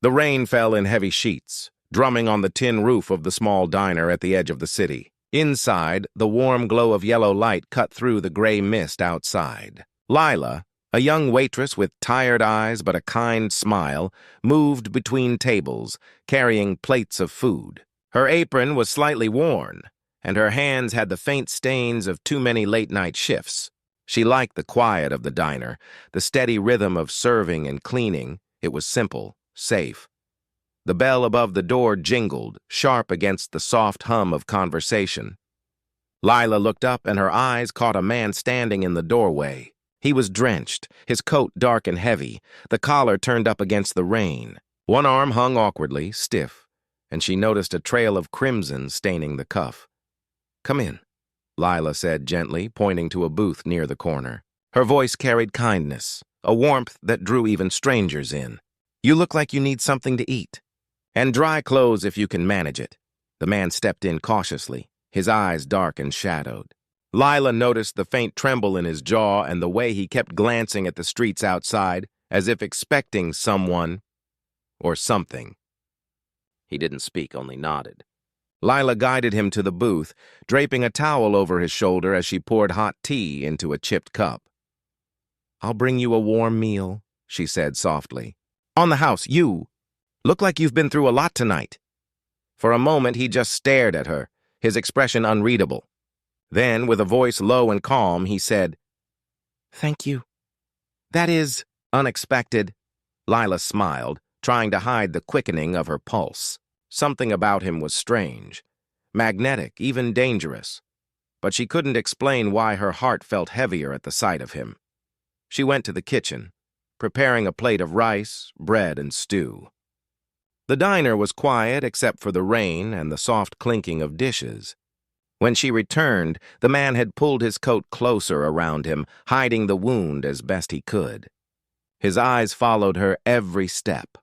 The rain fell in heavy sheets, drumming on the tin roof of the small diner at the edge of the city. Inside, the warm glow of yellow light cut through the gray mist outside. Lila, a young waitress with tired eyes but a kind smile, moved between tables, carrying plates of food. Her apron was slightly worn, and her hands had the faint stains of too many late-night shifts. She liked the quiet of the diner, the steady rhythm of serving and cleaning. It was simple, safe. The bell above the door jingled, sharp against the soft hum of conversation. Lila looked up, and her eyes caught a man standing in the doorway. He was drenched, his coat dark and heavy, the collar turned up against the rain. One arm hung awkwardly, stiff, and she noticed a trail of crimson staining the cuff. "Come in," Lila said gently, pointing to a booth near the corner. Her voice carried kindness, a warmth that drew even strangers in. "You look like you need something to eat. And dry clothes if you can manage it." The man stepped in cautiously, his eyes dark and shadowed. Lila noticed the faint tremble in his jaw and the way he kept glancing at the streets outside, as if expecting someone or something. He didn't speak, only nodded. Lila guided him to the booth, draping a towel over his shoulder as she poured hot tea into a chipped cup. "I'll bring you a warm meal," she said softly. "On the house, you look like you've been through a lot tonight." For a moment, he just stared at her, his expression unreadable. Then, with a voice low and calm, he said, "Thank you. That is unexpected." Lila smiled, trying to hide the quickening of her pulse. Something about him was strange, magnetic, even dangerous. But she couldn't explain why her heart felt heavier at the sight of him. She went to the kitchen, preparing a plate of rice, bread, and stew. The diner was quiet except for the rain and the soft clinking of dishes. When she returned, the man had pulled his coat closer around him, hiding the wound as best he could. His eyes followed her every step.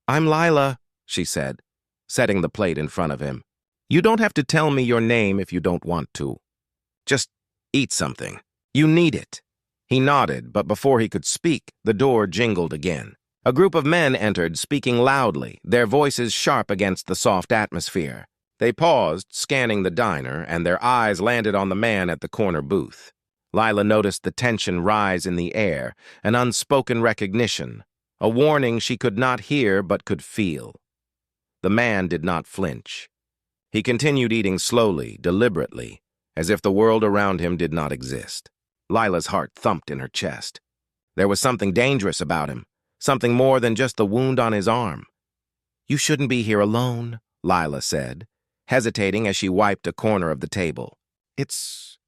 "I'm Lila," she said, setting the plate in front of him. "You don't have to tell me your name if you don't want to. Just eat something. You need it." He nodded, but before he could speak, the door jingled again. A group of men entered, speaking loudly, their voices sharp against the soft atmosphere. They paused, scanning the diner, and their eyes landed on the man at the corner booth. Lila noticed the tension rise in the air, an unspoken recognition, a warning she could not hear but could feel. The man did not flinch. He continued eating slowly, deliberately, as if the world around him did not exist. Lila's heart thumped in her chest. There was something dangerous about him, something more than just the wound on his arm. "You shouldn't be here alone," Lila said, hesitating as she wiped a corner of the table. "It's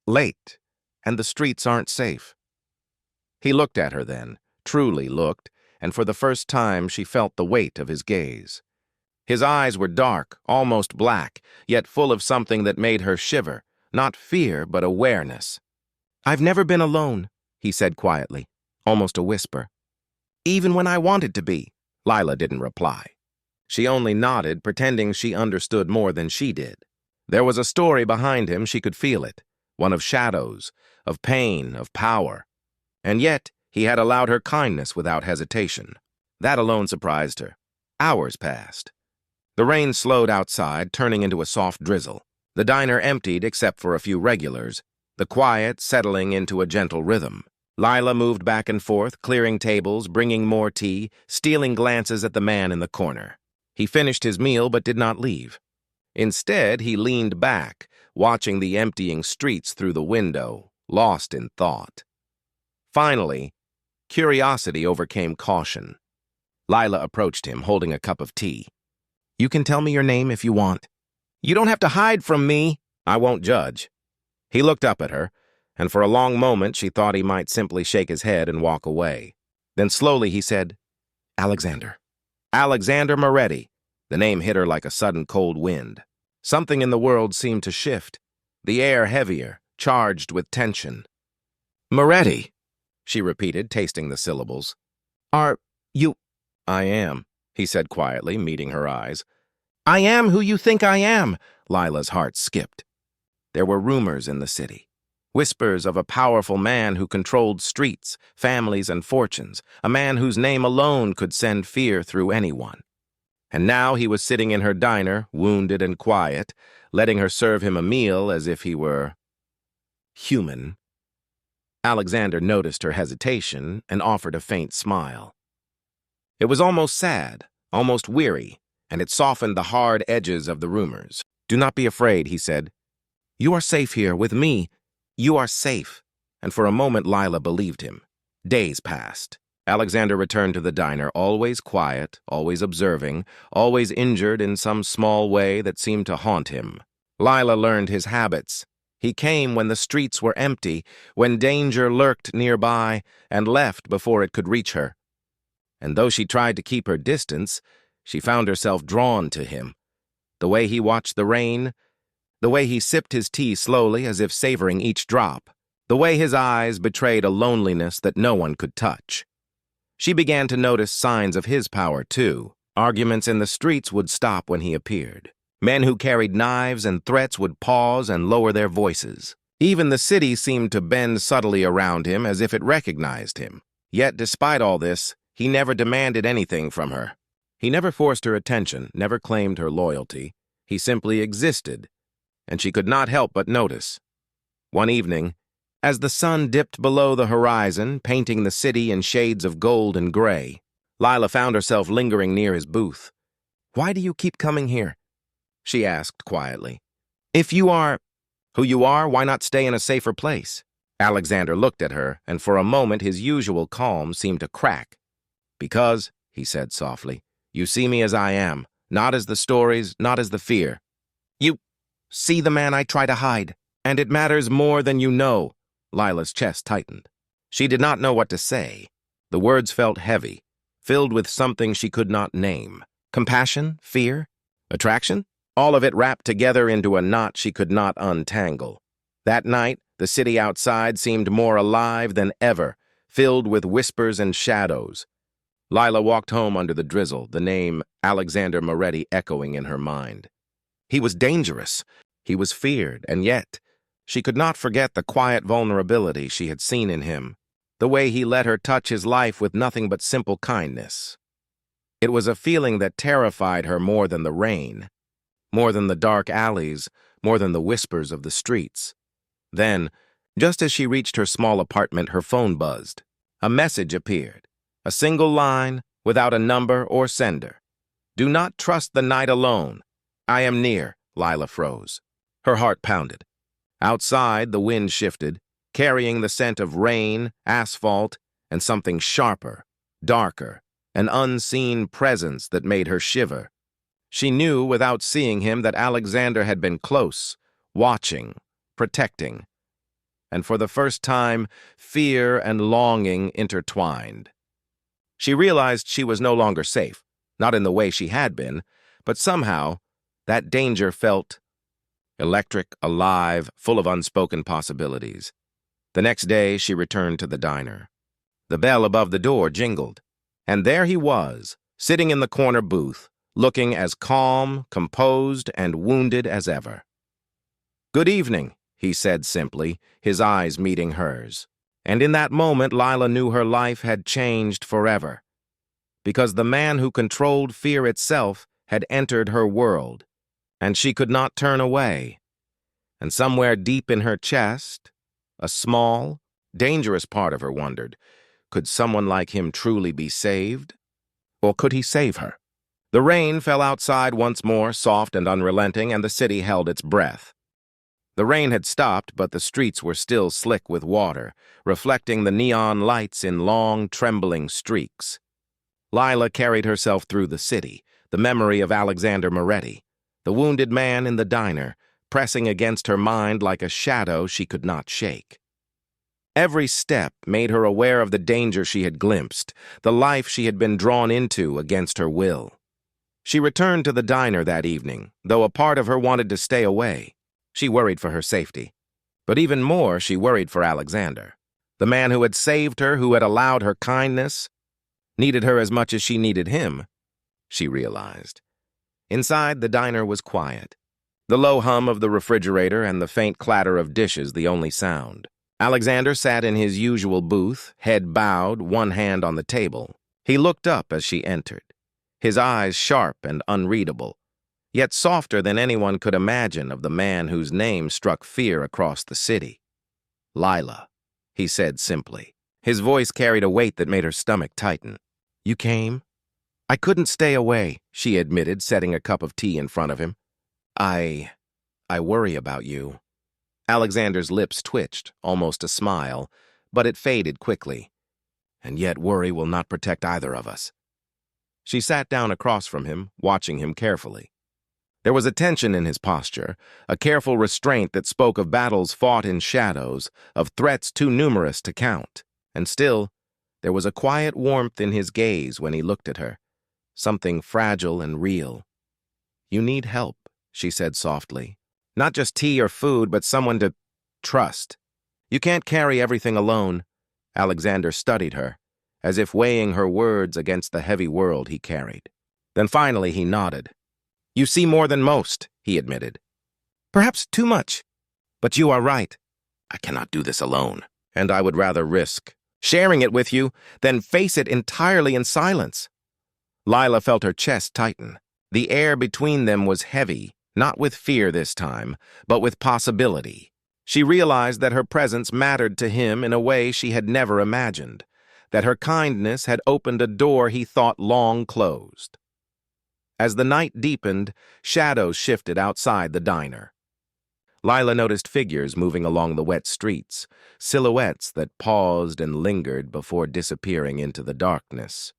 late, and the streets aren't safe." He looked at her then, truly looked, and for the first time she felt the weight of his gaze. His eyes were dark, almost black, yet full of something that made her shiver, not fear but awareness. "I've never been alone," he said quietly, almost a whisper. "Even when I wanted to be." Lila didn't reply. She only nodded, pretending she understood more than she did. There was a story behind him, she could feel it, one of shadows, of pain, of power. And yet, he had allowed her kindness without hesitation. That alone surprised her. Hours passed. The rain slowed outside, turning into a soft drizzle. The diner emptied except for a few regulars, the quiet settling into a gentle rhythm. Lila moved back and forth, clearing tables, bringing more tea, stealing glances at the man in the corner. He finished his meal but did not leave. Instead, he leaned back, watching the emptying streets through the window, lost in thought. Finally, curiosity overcame caution. Lila approached him, holding a cup of tea. "You can tell me your name if you want." "You don't have to hide from me." "I won't judge." He looked up at her, and for a long moment she thought he might simply shake his head and walk away. Then slowly he said, "Alexander." Alexander Moretti. The name hit her like a sudden cold wind. Something in the world seemed to shift, the air heavier, charged with tension. "Moretti," she repeated, tasting the syllables. "Are you—" "I am," he said quietly, meeting her eyes. "I am who you think I am." Lila's heart skipped. There were rumors in the city. Whispers of a powerful man who controlled streets, families, and fortunes, a man whose name alone could send fear through anyone. And now he was sitting in her diner, wounded and quiet, letting her serve him a meal as if he were human. Alexander noticed her hesitation and offered a faint smile. It was almost sad, almost weary, and it softened the hard edges of the rumors. "Do not be afraid," he said. "You are safe here, with me. You are safe." And for a moment Lila believed him. Days passed. Alexander returned to the diner, always quiet, always observing, always injured in some small way that seemed to haunt him. Lila learned his habits. He came when the streets were empty, when danger lurked nearby, and left before it could reach her. And though she tried to keep her distance, she found herself drawn to him. The way he watched the rain, the way he sipped his tea slowly as if savoring each drop, the way his eyes betrayed a loneliness that no one could touch. She began to notice signs of his power, too. Arguments in the streets would stop when he appeared. Men who carried knives and threats would pause and lower their voices. Even the city seemed to bend subtly around him as if it recognized him. Yet, despite all this, he never demanded anything from her. He never forced her attention, never claimed her loyalty. He simply existed, and she could not help but notice. One evening, as the sun dipped below the horizon, painting the city in shades of gold and gray, Lila found herself lingering near his booth. "Why do you keep coming here?" she asked quietly. "If you are who you are, why not stay in a safer place?" Alexander looked at her, and for a moment his usual calm seemed to crack. "Because," he said softly, "you see me as I am, not as the stories, not as the fear. You see the man I try to hide, and it matters more than you know." Lila's chest tightened. She did not know what to say. The words felt heavy, filled with something she could not name. Compassion? Fear? Attraction? All of it wrapped together into a knot she could not untangle. That night, the city outside seemed more alive than ever, filled with whispers and shadows. Lila walked home under the drizzle, the name Alexander Moretti echoing in her mind. He was dangerous. He was feared, and yet she could not forget the quiet vulnerability she had seen in him, the way he let her touch his life with nothing but simple kindness. It was a feeling that terrified her more than the rain, more than the dark alleys, more than the whispers of the streets. Then, just as she reached her small apartment, her phone buzzed. A message appeared, a single line, without a number or sender. "Do not trust the night alone. I am near." Lila froze. Her heart pounded. Outside, the wind shifted, carrying the scent of rain, asphalt, and something sharper, darker, an unseen presence that made her shiver. She knew without seeing him that Alexander had been close, watching, protecting. And for the first time, fear and longing intertwined. She realized she was no longer safe, not in the way she had been, but somehow that danger felt electric, alive, full of unspoken possibilities. The next day, she returned to the diner. The bell above the door jingled, and there he was, sitting in the corner booth, looking as calm, composed, and wounded as ever. "Good evening," he said simply, his eyes meeting hers. And in that moment, Lila knew her life had changed forever. Because the man who controlled fear itself had entered her world, and she could not turn away. And somewhere deep in her chest, a small, dangerous part of her wondered, could someone like him truly be saved? Or could he save her? The rain fell outside once more, soft and unrelenting, and the city held its breath. The rain had stopped, but the streets were still slick with water, reflecting the neon lights in long, trembling streaks. Lila carried herself through the city, the memory of Alexander Moretti, the wounded man in the diner, pressing against her mind like a shadow she could not shake. Every step made her aware of the danger she had glimpsed, the life she had been drawn into against her will. She returned to the diner that evening, though a part of her wanted to stay away. She worried for her safety. But even more, she worried for Alexander. The man who had saved her, who had allowed her kindness, needed her as much as she needed him, she realized. Inside, the diner was quiet. the low hum of the refrigerator and the faint clatter of dishes the only sound. Alexander sat in his usual booth, head bowed, one hand on the table. He looked up as she entered, his eyes sharp and unreadable, yet softer than anyone could imagine of the man whose name struck fear across the city. "Lila," he said simply. His voice carried a weight that made her stomach tighten. "You came?" "I couldn't stay away," she admitted, setting a cup of tea in front of him. I worry about you." Alexander's lips twitched, almost a smile, but it faded quickly. "And yet worry will not protect either of us." She sat down across from him, watching him carefully. There was a tension in his posture, a careful restraint that spoke of battles fought in shadows, of threats too numerous to count. And still, there was a quiet warmth in his gaze when he looked at her, something fragile and real. "You need help," she said softly. "Not just tea or food, but someone to trust. You can't carry everything alone." Alexander studied her, as if weighing her words against the heavy world he carried. Then finally he nodded. "You see more than most," he admitted. "Perhaps too much. But you are right. I cannot do this alone, and I would rather risk sharing it with you than face it entirely in silence." Lila felt her chest tighten. The air between them was heavy, not with fear this time, but with possibility. She realized that her presence mattered to him in a way she had never imagined, that her kindness had opened a door he thought long closed. As the night deepened, shadows shifted outside the diner. Lila noticed figures moving along the wet streets, silhouettes that paused and lingered before disappearing into the darkness.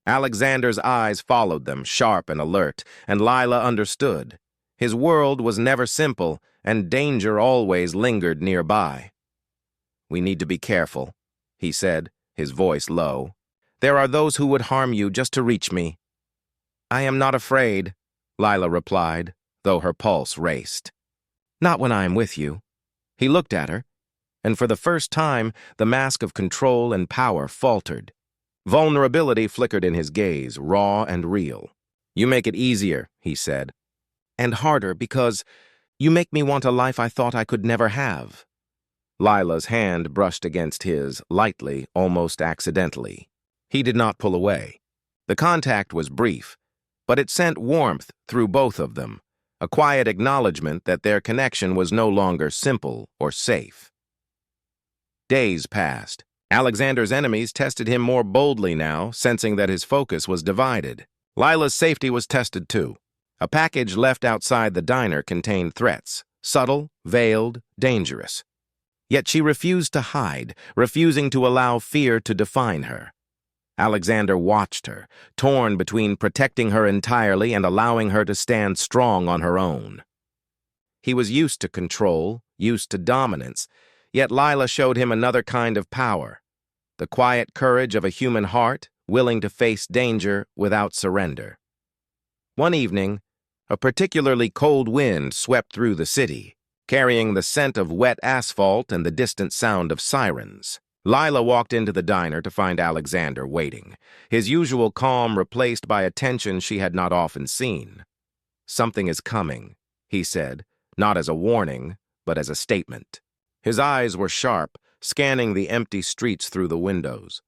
Alexander's eyes followed them, sharp and alert, and Lila understood. His world was never simple, and danger always lingered nearby. "We need to be careful," he said, his voice low. "There are those who would harm you just to reach me." "I am not afraid," Lila replied, though her pulse raced. "Not when I am with you." He looked at her, and for the first time, the mask of control and power faltered. Vulnerability flickered in his gaze, raw and real. "You make it easier," he said. "And harder because you make me want a life I thought I could never have." Lila's hand brushed against his, lightly, almost accidentally. He did not pull away. The contact was brief, but it sent warmth through both of them, a quiet acknowledgement that their connection was no longer simple or safe. Days passed. Alexander's enemies tested him more boldly now, sensing that his focus was divided. Lila's safety was tested too. A package left outside the diner contained threats, subtle, veiled, dangerous. Yet she refused to hide, refusing to allow fear to define her. Alexander watched her, torn between protecting her entirely and allowing her to stand strong on her own. He was used to control, used to dominance, yet Lila showed him another kind of power, the quiet courage of a human heart, willing to face danger without surrender. One evening, a particularly cold wind swept through the city, carrying the scent of wet asphalt and the distant sound of sirens. Lila walked into the diner to find Alexander waiting, his usual calm replaced by a tension she had not often seen. "Something is coming," he said, not as a warning, but as a statement. His eyes were sharp, scanning the empty streets through the windows.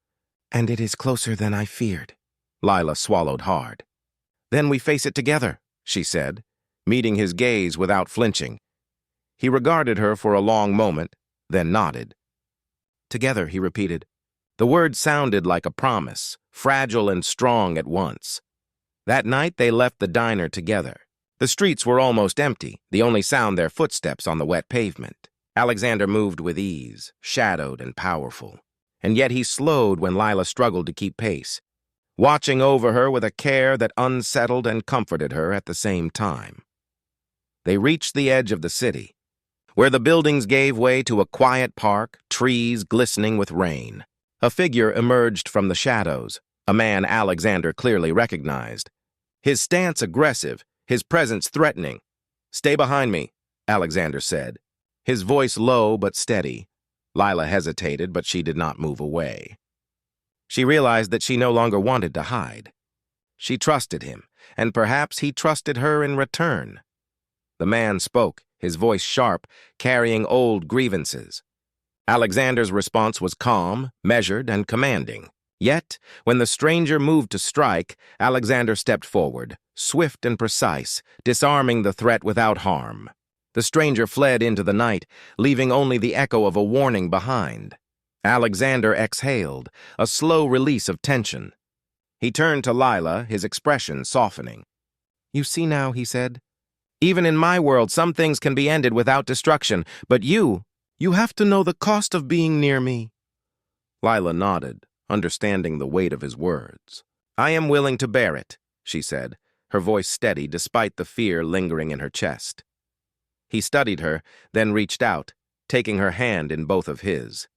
"And it is closer than I feared." Lila swallowed hard. "Then we face it together," she said, meeting his gaze without flinching. He regarded her for a long moment, then nodded. "Together," he repeated. The word sounded like a promise, fragile and strong at once. That night they left the diner together. The streets were almost empty, the only sound their footsteps on the wet pavement. Alexander moved with ease, shadowed and powerful. And yet he slowed when Lila struggled to keep pace, watching over her with a care that unsettled and comforted her at the same time. They reached the edge of the city, where the buildings gave way to a quiet park, trees glistening with rain. A figure emerged from the shadows, a man Alexander clearly recognized. His stance aggressive, his presence threatening. "Stay behind me," Alexander said, his voice low but steady. Lila hesitated, but she did not move away. She realized that she no longer wanted to hide. She trusted him, and perhaps he trusted her in return. The man spoke, his voice sharp, carrying old grievances. Alexander's response was calm, measured, and commanding. Yet, when the stranger moved to strike, Alexander stepped forward, swift and precise, disarming the threat without harm. The stranger fled into the night, leaving only the echo of a warning behind. Alexander exhaled, a slow release of tension. He turned to Lila, his expression softening. "You see now," he said. "Even in my world, some things can be ended without destruction, but you have to know the cost of being near me." Lila nodded, understanding the weight of his words. "I am willing to bear it," she said, her voice steady despite the fear lingering in her chest. He studied her, then reached out, taking her hand in both of his.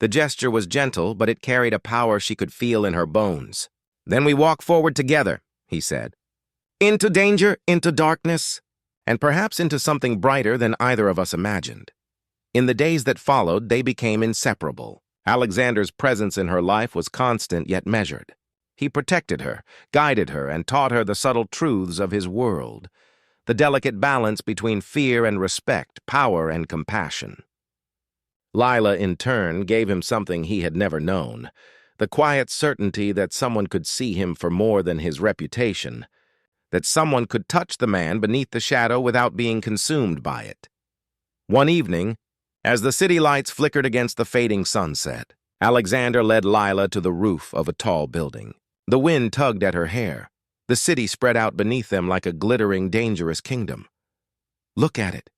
The gesture was gentle, but it carried a power she could feel in her bones. "Then we walk forward together," he said. "Into danger, into darkness, and perhaps into something brighter than either of us imagined." In the days that followed, they became inseparable. Alexander's presence in her life was constant yet measured. He protected her, guided her, and taught her the subtle truths of his world, the delicate balance between fear and respect, power and compassion. Lila, in turn, gave him something he had never known, the quiet certainty that someone could see him for more than his reputation, that someone could touch the man beneath the shadow without being consumed by it. One evening, as the city lights flickered against the fading sunset, Alexander led Lila to the roof of a tall building. The wind tugged at her hair. The city spread out beneath them like a glittering, dangerous kingdom. "Look at it,"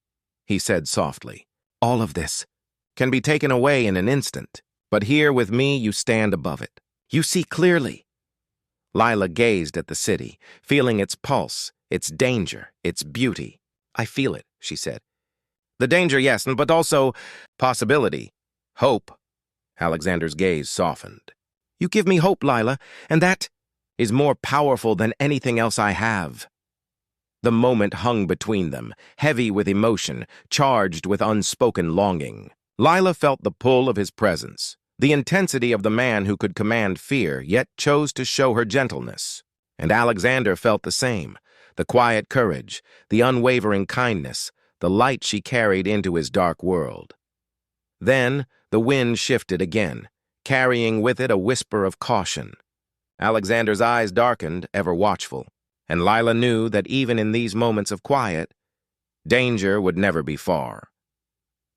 he said softly. "All of this can be taken away in an instant, but here with me you stand above it. You see clearly." Lila gazed at the city, feeling its pulse, its danger, its beauty. "I feel it," she said. "The danger, yes, but also possibility, hope." Alexander's gaze softened. "You give me hope, Lila, and that is more powerful than anything else I have." The moment hung between them, heavy with emotion, charged with unspoken longing. Lila felt the pull of his presence, the intensity of the man who could command fear, yet chose to show her gentleness. And Alexander felt the same, the quiet courage, the unwavering kindness, the light she carried into his dark world. Then the wind shifted again, carrying with it a whisper of caution. Alexander's eyes darkened, ever watchful, and Lila knew that even in these moments of quiet, danger would never be far.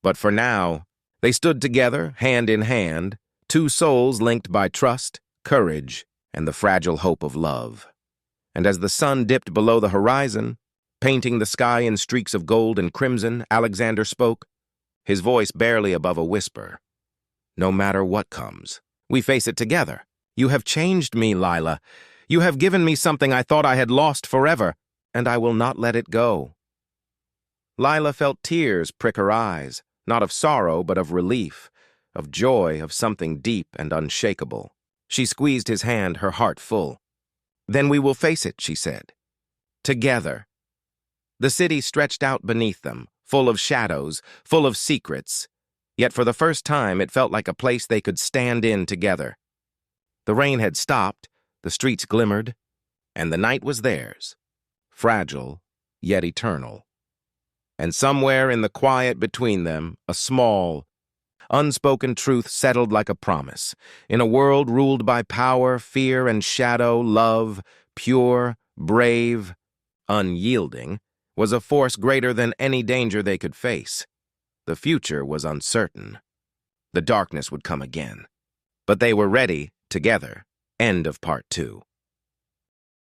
But for now, they stood together, hand in hand, two souls linked by trust, courage, and the fragile hope of love. And as the sun dipped below the horizon, painting the sky in streaks of gold and crimson, Alexander spoke, his voice barely above a whisper. "No matter what comes, we face it together. You have changed me, Lila. You have given me something I thought I had lost forever, and I will not let it go." Lila felt tears prick her eyes, not of sorrow, but of relief, of joy, of something deep and unshakable. She squeezed his hand, her heart full. "Then we will face it," she said. "Together." The city stretched out beneath them, full of shadows, full of secrets. Yet for the first time it felt like a place they could stand in together. The rain had stopped, the streets glimmered, and the night was theirs, fragile yet eternal. And somewhere in the quiet between them, a small, unspoken truth settled like a promise. In a world ruled by power, fear, and shadow, love, pure, brave, unyielding, was a force greater than any danger they could face. The future was uncertain. The darkness would come again. But they were ready, together. End of Part 2.